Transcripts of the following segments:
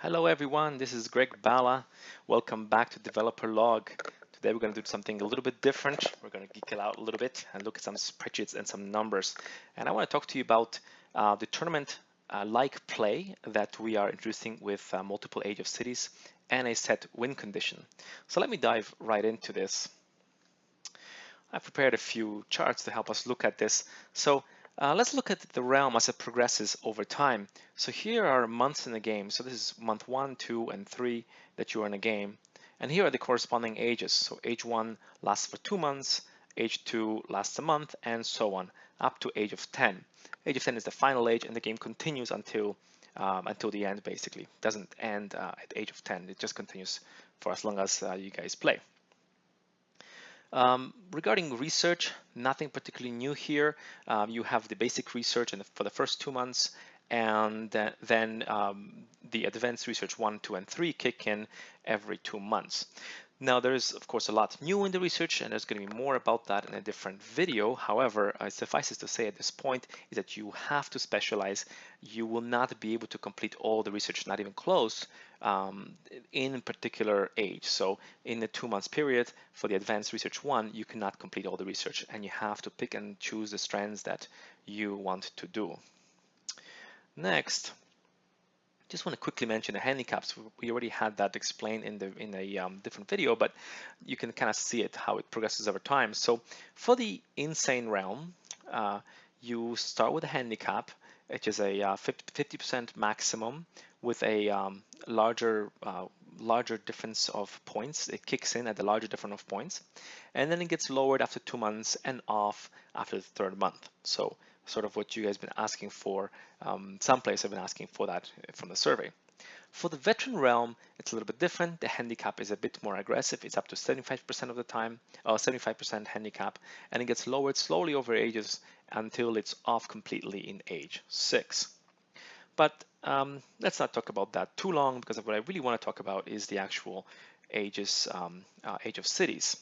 Hello everyone, this is Greg Bala. Welcome back to Developer Log. Today we're going to do something a little bit different. We're going to geek it out a little bit and look at some spreadsheets and some numbers. And I want to talk to you about the tournament-like play that we are introducing with multiple age of cities and a set win condition. So let me dive right into this. I've prepared a few charts to help us look at this. So let's look at the realm as it progresses over time. So here are months in the game. So this is month 1, 2, and 3 that you're in a game. And here are the corresponding ages. So age 1 lasts for 2 months, age 2 lasts a month, and so on, up to age of 10. Age of 10 is the final age, and the game continues until the end, basically. It doesn't end at age of 10. It just continues for as long as you guys play. Regarding research, nothing particularly new here. You have the basic research for the first 2 months, and then the advanced research 1, 2, and 3 kick in every 2 months. Now, there is, of course, a lot new in the research, and there's going to be more about that in a different video. However, it suffices to say at this point is that you have to specialize. You will not be able to complete all the research, not even close, in a particular age. So in the 2 months period for the advanced research 1, you cannot complete all the research, and you have to pick and choose the strands that you want to do. Next, just want to quickly mention the handicaps. We already had that explained in a different video, but you can kind of see it, how it progresses over time. So for the insane realm, you start with a handicap, which is a 50% maximum with a larger difference of points. It kicks in at the larger difference of points, and then it gets lowered after 2 months and off after the 3rd month. So sort of what you guys have been asking for. Some players have been asking for that from the survey. For the veteran realm, it's a little bit different. The handicap is a bit more aggressive. It's up to 75% of the time, 75% handicap, and it gets lowered slowly over ages until it's off completely in age 6. But let's not talk about that too long, because what I really want to talk about is the actual ages, age of cities.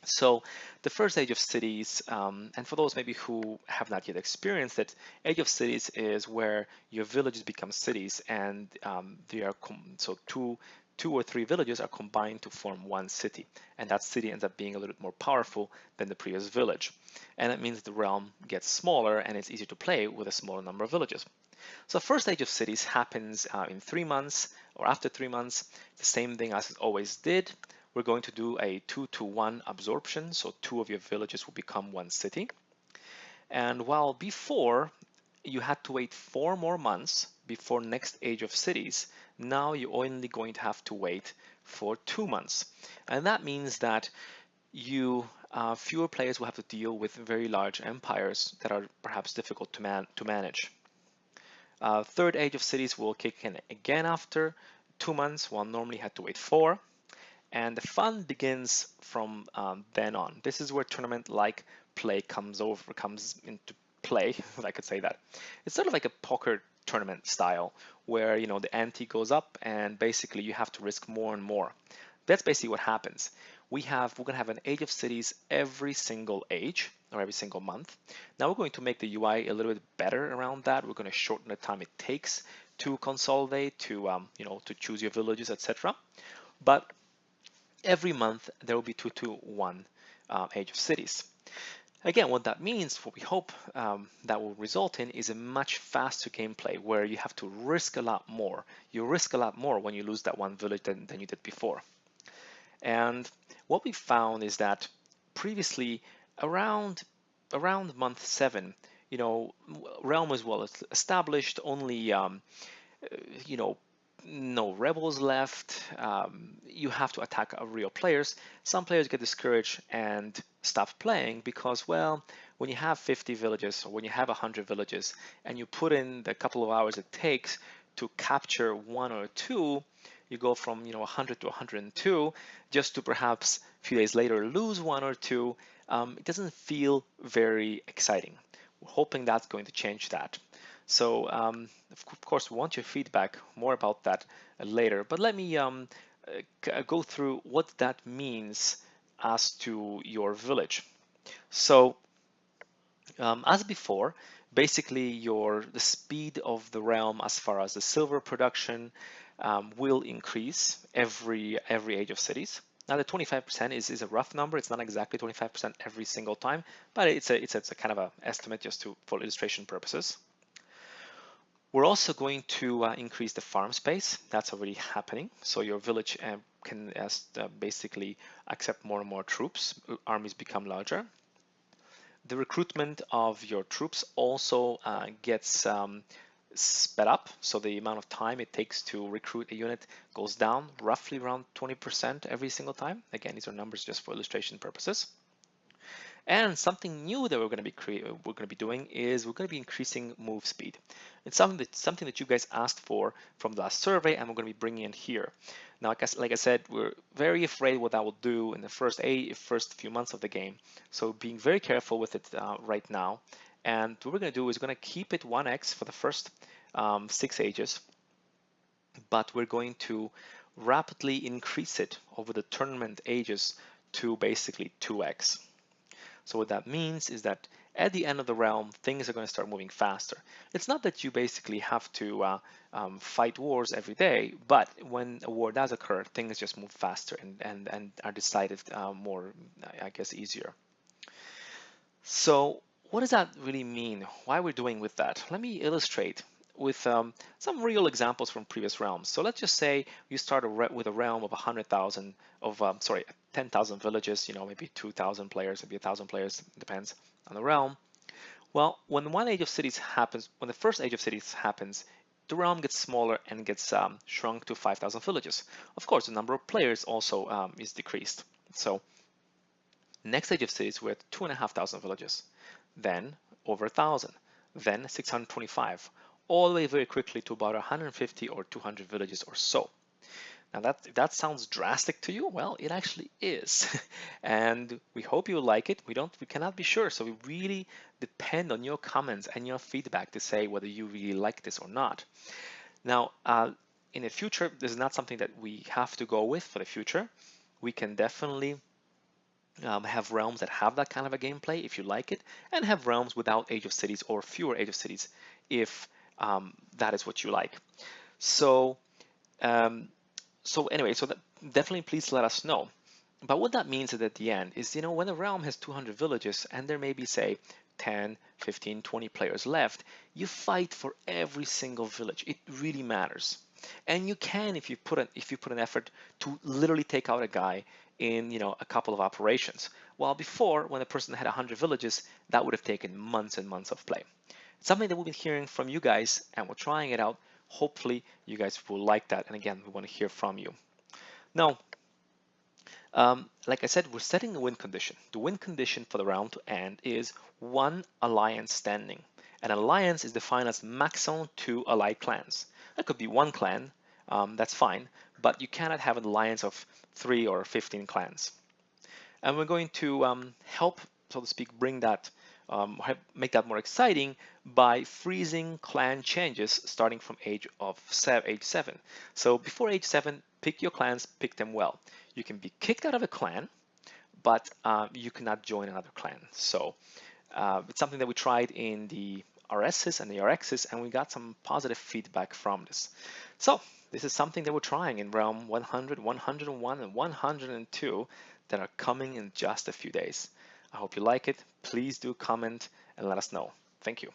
So the first age of cities, and for those maybe who have not yet experienced it, age of cities is where your villages become cities, and they are so two or three villages are combined to form one city, and that city ends up being a little bit more powerful than the previous village, and that means the realm gets smaller and it's easier to play with a smaller number of villages. So first age of cities happens in 3 months or after 3 months, the same thing as it always did. We're going to do a 2-to-1 absorption, so 2 of your villages will become 1 city. And while before you had to wait 4 more months before next age of cities, now you're only going to have to wait for 2 months. And that means that fewer players will have to deal with very large empires that are perhaps difficult to manage. Third age of cities will kick in again after 2 months, while normally you had to wait 4. And the fun begins from then on. This is where tournament-like play comes into play, if I could say that. It's sort of like a poker tournament style, where the ante goes up and basically you have to risk more and more. That's basically what happens. We're going to have an age of cities every single age or every single month. Now we're going to make the UI a little bit better around that. We're going to shorten the time it takes to consolidate, to choose your villages, etc. But every month there will be 2-to-1 age of cities. Again, what that means, what we hope that will result in, is a much faster gameplay where you have to risk a lot more. You risk a lot more when you lose that one village than you did before. And what we found is that previously, around month 7, realm was well established, only no rebels left. You have to attack real players. Some players get discouraged and stop playing because, well, when you have 50 villages or when you have 100 villages and you put in the couple of hours it takes to capture 1 or 2, you go from 100 to 102 just to perhaps a few days later lose 1 or 2. It doesn't feel very exciting. We're hoping that's going to change that. So of course, we want your feedback more about that later, but let me go through what that means as to your village. So As before, basically the speed of the realm as far as the silver production will increase every age of cities. Now the 25% is a rough number. It's not exactly 25% every single time, but it's a kind of an estimate just for illustration purposes. We're also going to increase the farm space. That's already happening. So your village can basically accept more and more troops. Armies become larger. The recruitment of your troops also gets sped up. So the amount of time it takes to recruit a unit goes down roughly around 20% every single time. Again, these are numbers just for illustration purposes. And something new that we're going to be doing is we're going to be increasing move speed. It's something that you guys asked for from the last survey, and we're going to be bringing it here. Now, like I said, we're very afraid what that will do in the first few months of the game. So being very careful with it right now. And what we're going to do is we're going to keep it 1x for the first 6 ages, but we're going to rapidly increase it over the tournament ages to basically 2x. So what that means is that at the end of the realm, things are going to start moving faster. It's not that you basically have to fight wars every day, but when a war does occur, things just move faster and are decided more, I guess, easier. So what does that really mean? Why we're doing with that? Let me illustrate with some real examples from previous realms. So let's just say you start with a realm of 100,000 of 10,000 villages, maybe 2,000 players, maybe 1,000 players, depends on the realm. Well, when the first age of cities happens, the realm gets smaller and gets shrunk to 5,000 villages. Of course, the number of players also is decreased. So next age of cities, we're at 2,500 villages, then over 1,000, then 625, all the way very quickly to about 150 or 200 villages or so. Now if that sounds drastic to you, well, it actually is. And we hope you like it. We cannot be sure. So we really depend on your comments and your feedback to say whether you really like this or not. Now, in the future, this is not something that we have to go with for the future. We can definitely have realms that have that kind of a gameplay if you like it, and have realms without Age of Cities or fewer Age of Cities if that is what you like. So anyway, definitely please let us know. But what that means is at the end is, when a realm has 200 villages and there may be, say, 10, 15, 20 players left, you fight for every single village. It really matters. And you can, if you put an effort, to literally take out a guy in a couple of operations. While before, when a person had 100 villages, that would have taken months and months of play. It's something that we've been hearing from you guys, and we're trying it out. Hopefully you guys will like that, and again, we want to hear from you. Now, like I said, we're setting the win condition. The win condition for the round to end is 1 alliance standing. An alliance is defined as maximum 2 allied clans. That could be 1 clan, that's fine, but you cannot have an alliance of 3 or 15 clans. And we're going to help, so to speak, bring that, make that more exciting by freezing clan changes starting from age 7. So before age 7, pick your clans, pick them well. You can be kicked out of a clan, but you cannot join another clan. So it's something that we tried in the RSs and the RXs, and we got some positive feedback from this. So this is something that we're trying in realm 100, 101, and 102 that are coming in just a few days. I hope you like it. Please do comment and let us know. Thank you.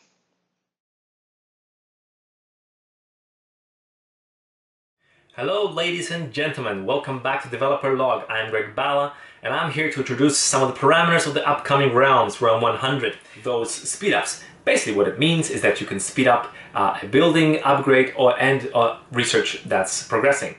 Hello ladies and gentlemen, welcome back to Developer Log. I'm Greg Bala, and I'm here to introduce some of the parameters of the upcoming realms, Realm 100, those speedups. Basically what it means is that you can speed up a building, upgrade, and research that's progressing.